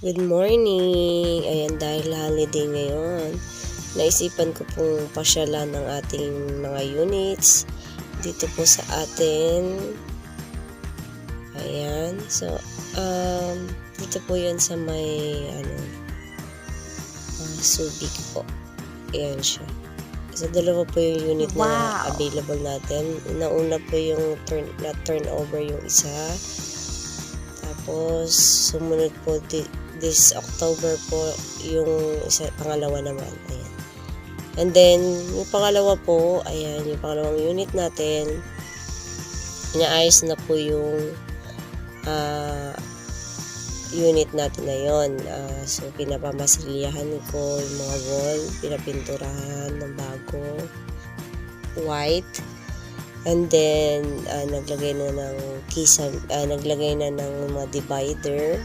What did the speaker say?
Good morning! Ayan, dahil holiday ngayon, naisipan ko pong pasyalan ng ating mga units dito po sa atin. Ayan, so, dito po yan sa may, Subic po. Ayan siya. So, dalawa po yung unit na available natin. Nauna po yung turnover yung isa. Tapos, sumunod po this October po yung pangalawa naman. Ayan. And then, yung pangalawa po, ayan, yung pangalawang unit natin, inaayos na po yung unit natin na yun. So, pinapamasilyahan ko yung mga wall, pinapinturahan ng bago, white. And then, naglagay na ng naglagay na ng mga divider